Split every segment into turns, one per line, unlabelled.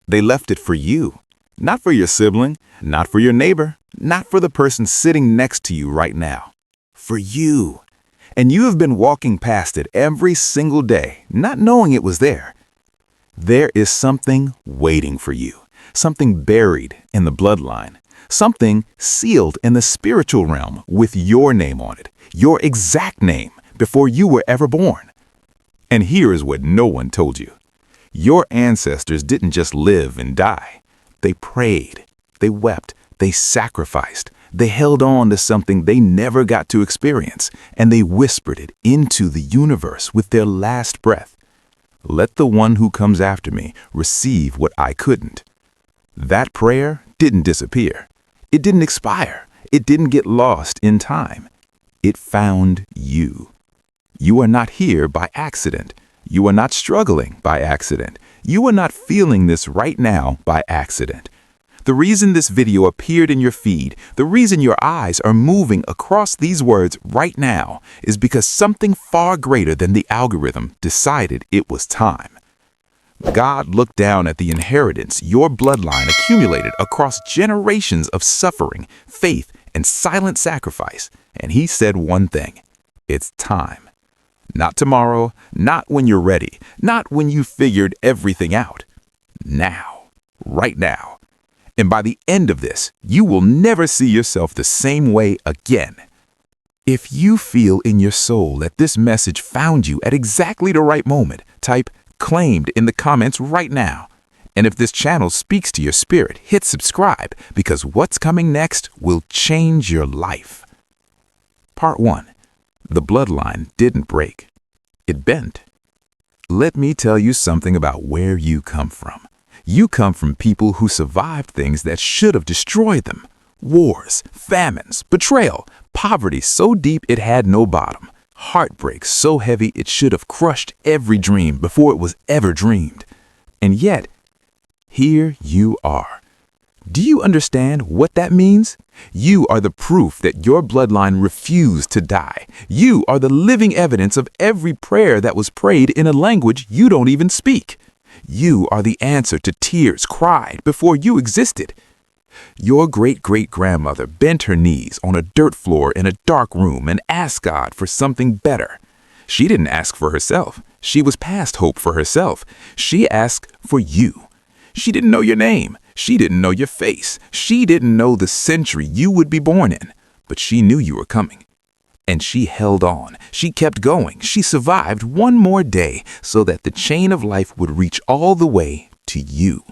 They left it for you. Not for your sibling, not for your neighbor, not for the person sitting next to you right now. For you. And you have been walking past it every single day, not knowing it was there. There is something waiting for you, something buried in the bloodline, something sealed in the spiritual realm with your name on it, your exact name, before you were ever born. And here is what no one told you. Your ancestors didn't just live and die. They prayed, they wept, they sacrificed, they held on to something they never got to experience, and they whispered it into the universe with their last breath. Let the one who comes after me receive what I couldn't. That prayer didn't disappear. It didn't expire. It didn't get lost in time. It found you. You are not here by accident. You are not struggling by accident. You are not feeling this right now by accident. The reason this video appeared in your feed, the reason your eyes are moving across these words right now, is because something far greater than the algorithm decided it was time. God looked down at the inheritance your bloodline accumulated across generations of suffering, faith, and silent sacrifice, and he said one thing: it's time. Not tomorrow, not when you're ready, not when you figured everything out. Now, right now. And by the end of this, you will never see yourself the same way again. If you feel in your soul that this message found you at exactly the right moment, type "claimed" in the comments right now. And if this channel speaks to your spirit, hit subscribe, because what's coming next will change your life. Part 1. The bloodline didn't break. It bent. Let me tell you something about where you come from. You come from people who survived things that should have destroyed them. Wars, famines, betrayal, poverty so deep it had no bottom, heartbreak so heavy it should have crushed every dream before it was ever dreamed. And yet, here you are. Do you understand what that means? You are the proof that your bloodline refused to die. You are the living evidence of every prayer that was prayed in a language you don't even speak. You are the answer to tears cried before you existed. Your great-great-grandmother bent her knees on a dirt floor in a dark room and asked God for something better. She didn't ask for herself. She was past hope for herself. She asked for you. She didn't know your name. She didn't know your face. She didn't know the century you would be born in. But she knew you were coming. And she held on. She kept going. She survived one more day so that the chain of life would reach all the way to you.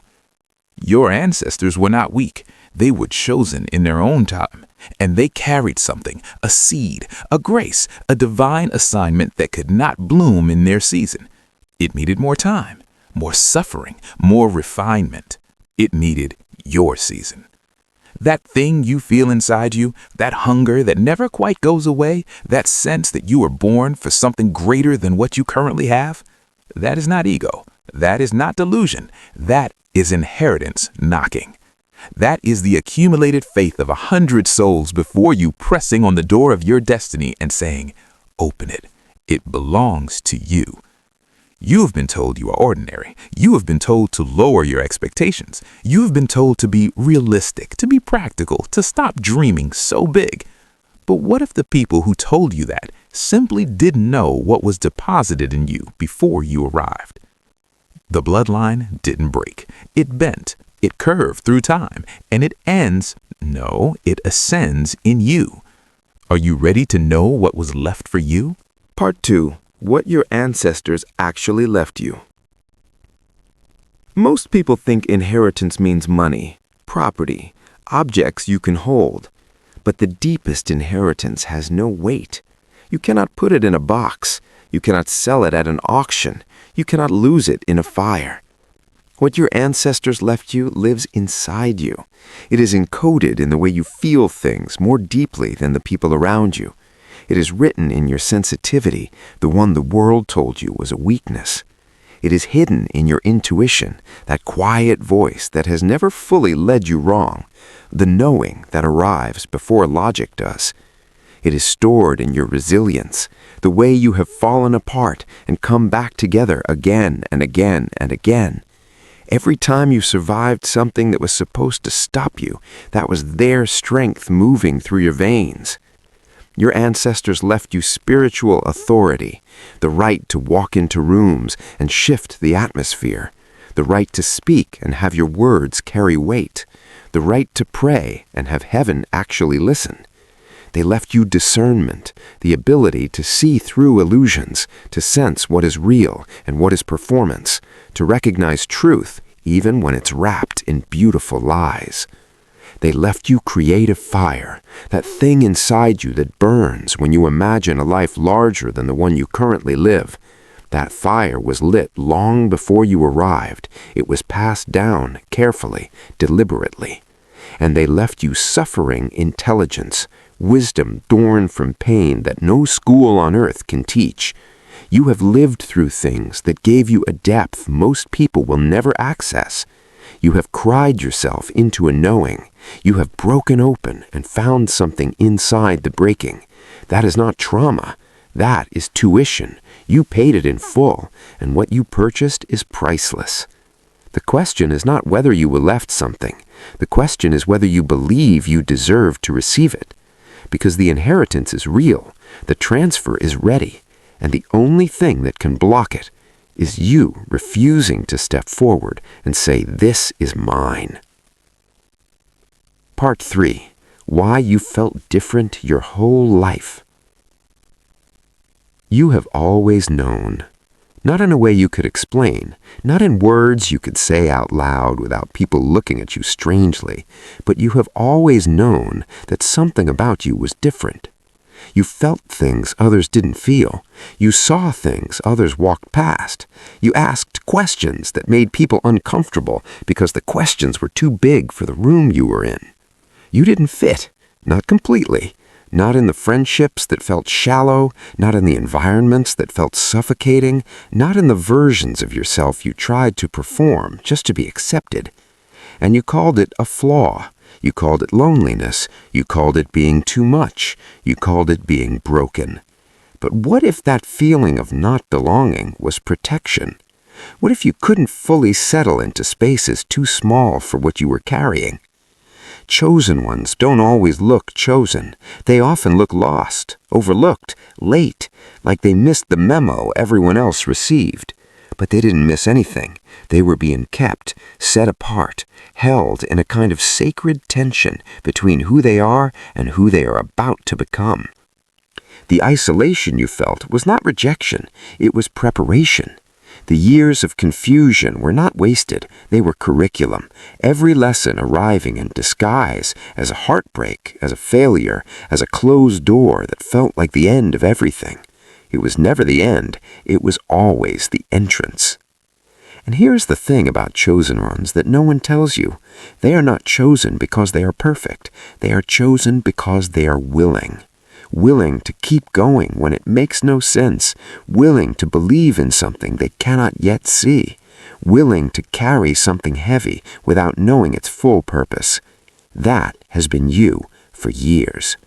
Your ancestors were not weak. They were chosen in their own time. And they carried something, a seed, a grace, a divine assignment that could not bloom in their season. It needed more time, more suffering, more refinement. It needed your season. That thing you feel inside you, that hunger that never quite goes away, that sense that you were born for something greater than what you currently have, that is not ego. That is not delusion. That is inheritance knocking. That is the accumulated faith of 100 souls before you pressing on the door of your destiny and saying, "Open it. It belongs to you." You have been told you are ordinary. You have been told to lower your expectations. You have been told to be realistic, to be practical, to stop dreaming so big. But what if the people who told you that simply didn't know what was deposited in you before you arrived? The bloodline didn't break. It bent. It curved through time. And it it ascends in you. Are you ready to know what was left for you?
Part 2. What your ancestors actually left you. Most people think inheritance means money, property, objects you can hold. But the deepest inheritance has no weight. You cannot put it in a box. You cannot sell it at an auction. You cannot lose it in a fire. What your ancestors left you lives inside you. It is encoded in the way you feel things more deeply than the people around you. It is written in your sensitivity, the one the world told you was a weakness. It is hidden in your intuition, that quiet voice that has never fully led you wrong, the knowing that arrives before logic does. It is stored in your resilience, the way you have fallen apart and come back together again and again and again. Every time you survived something that was supposed to stop you, that was their strength moving through your veins. Your ancestors left you spiritual authority, the right to walk into rooms and shift the atmosphere, the right to speak and have your words carry weight, the right to pray and have heaven actually listen. They left you discernment, the ability to see through illusions, to sense what is real and what is performance, to recognize truth even when it's wrapped in beautiful lies. They left you creative fire, that thing inside you that burns when you imagine a life larger than the one you currently live. That fire was lit long before you arrived. It was passed down carefully, deliberately. And they left you suffering intelligence, wisdom born from pain that no school on earth can teach. You have lived through things that gave you a depth most people will never access. You have cried yourself into a knowing. You have broken open and found something inside the breaking. That is not trauma. That is tuition. You paid it in full, and what you purchased is priceless. The question is not whether you were left something. The question is whether you believe you deserve to receive it. Because the inheritance is real, the transfer is ready, and the only thing that can block it is you refusing to step forward and say, "This is mine." Part 3. Why you felt different your whole life. You have always known. Not in a way you could explain, not in words you could say out loud without people looking at you strangely, but you have always known that something about you was different. You felt things others didn't feel. You saw things others walked past. You asked questions that made people uncomfortable because the questions were too big for the room you were in. You didn't fit, not completely. Not in the friendships that felt shallow, not in the environments that felt suffocating, not in the versions of yourself you tried to perform just to be accepted. And you called it a flaw. You called it loneliness. You called it being too much. You called it being broken. But what if that feeling of not belonging was protection? What if you couldn't fully settle into spaces too small for what you were carrying? Chosen ones don't always look chosen. They often look lost, overlooked, late, like they missed the memo everyone else received. But they didn't miss anything. They were being kept, set apart, held in a kind of sacred tension between who they are and who they are about to become. The isolation you felt was not rejection, it was preparation. The years of confusion were not wasted, they were curriculum, every lesson arriving in disguise as a heartbreak, as a failure, as a closed door that felt like the end of everything. It was never the end, it was always the entrance. And here's the thing about chosen ones that no one tells you. They are not chosen because they are perfect, they are chosen because they are willing. Willing to keep going when it makes no sense, willing to believe in something they cannot yet see, willing to carry something heavy without knowing its full purpose. That has been you for years.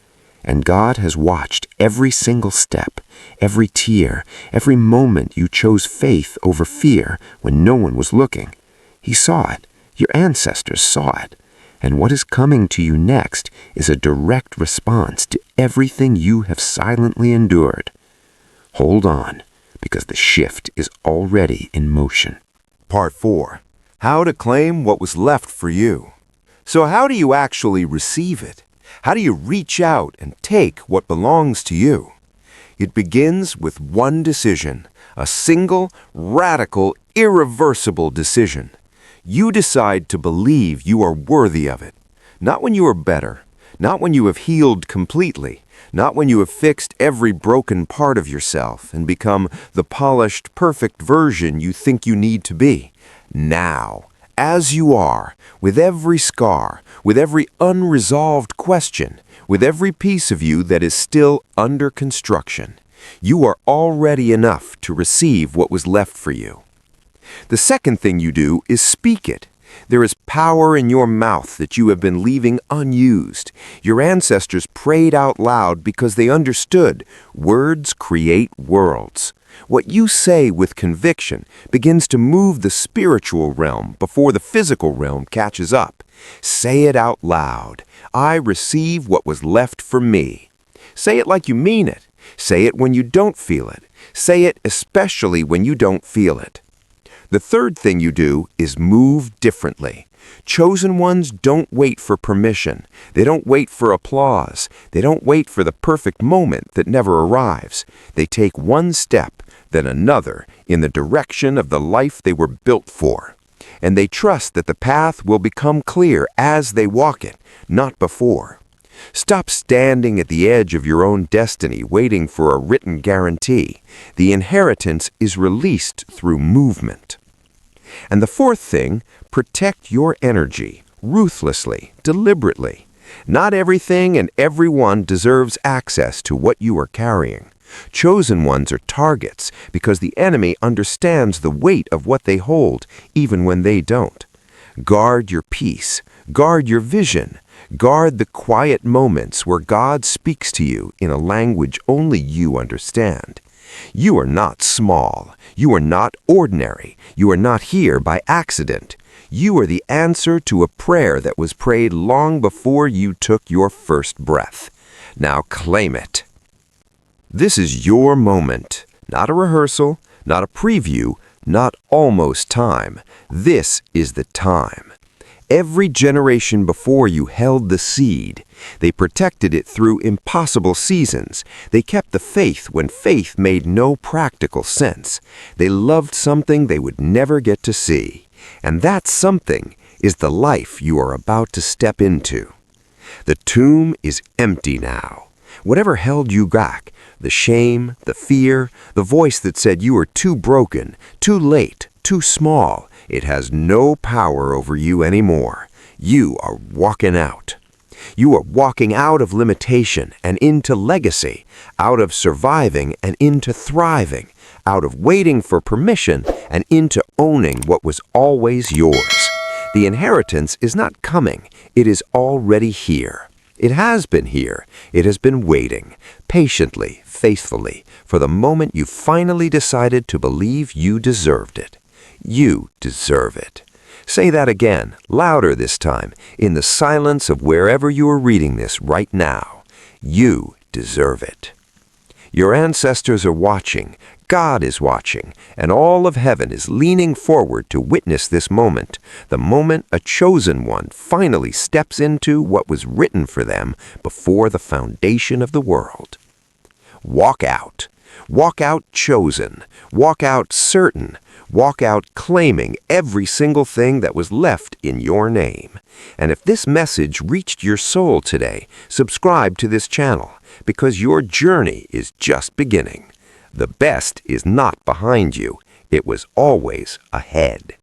And God has watched every single step, every tear, every moment you chose faith over fear when no one was looking. He saw it. Your ancestors saw it. And what is coming to you next is a direct response to everything you have silently endured. Hold on, because the shift is already in motion.
Part 4. How to claim what was left for you. So how do you actually receive it? How do you reach out and take what belongs to you? It begins with one decision, a single, radical, irreversible decision. You decide to believe you are worthy of it. Not when you are better, not when you have healed completely, not when you have fixed every broken part of yourself and become the polished, perfect version you think you need to be. Now, as you are, with every scar, with every unresolved question, with every piece of you that is still under construction, you are already enough to receive what was left for you. The second thing you do is speak it. There is power in your mouth that you have been leaving unused. Your ancestors prayed out loud because they understood words create worlds. What you say with conviction begins to move the spiritual realm before the physical realm catches up. Say it out loud. I receive what was left for me. Say it like you mean it. Say it when you don't feel it. Say it especially when you don't feel it. The third thing you do is move differently. Chosen ones don't wait for permission. They don't wait for applause. They don't wait for the perfect moment that never arrives. They take one step, then another, in the direction of the life they were built for. And they trust that the path will become clear as they walk it, not before. Stop standing at the edge of your own destiny waiting for a written guarantee. The inheritance is released through movement. And the fourth thing, protect your energy, ruthlessly, deliberately. Not everything and everyone deserves access to what you are carrying. Chosen ones are targets because the enemy understands the weight of what they hold, even when they don't. Guard your peace. Guard your vision. Guard the quiet moments where God speaks to you in a language only you understand. You are not small. You are not ordinary. You are not here by accident. You are the answer to a prayer that was prayed long before you took your first breath. Now claim it. This is your moment, not a rehearsal, not a preview, not almost time. This is the time. Every generation before you held the seed. They protected it through impossible seasons. They kept the faith when faith made no practical sense. They loved something they would never get to see. And that something is the life you are about to step into. The tomb is empty now. Whatever held you back, the shame, the fear, the voice that said you were too broken, too late, too small, it has no power over you anymore. You are walking out. You are walking out of limitation and into legacy, out of surviving and into thriving, out of waiting for permission and into owning what was always yours. The inheritance is not coming. It is already here. It has been here. It has been waiting, patiently, faithfully, for the moment you finally decided to believe you deserved it. You deserve it. Say that again, louder this time, in the silence of wherever you are reading this right now. You deserve it. Your ancestors are watching, God is watching, and all of heaven is leaning forward to witness this moment, the moment a chosen one finally steps into what was written for them before the foundation of the world. Walk out. Walk out chosen. Walk out certain. Walk out claiming every single thing that was left in your name. And if this message reached your soul today, subscribe to this channel because your journey is just beginning. The best is not behind you. It was always ahead.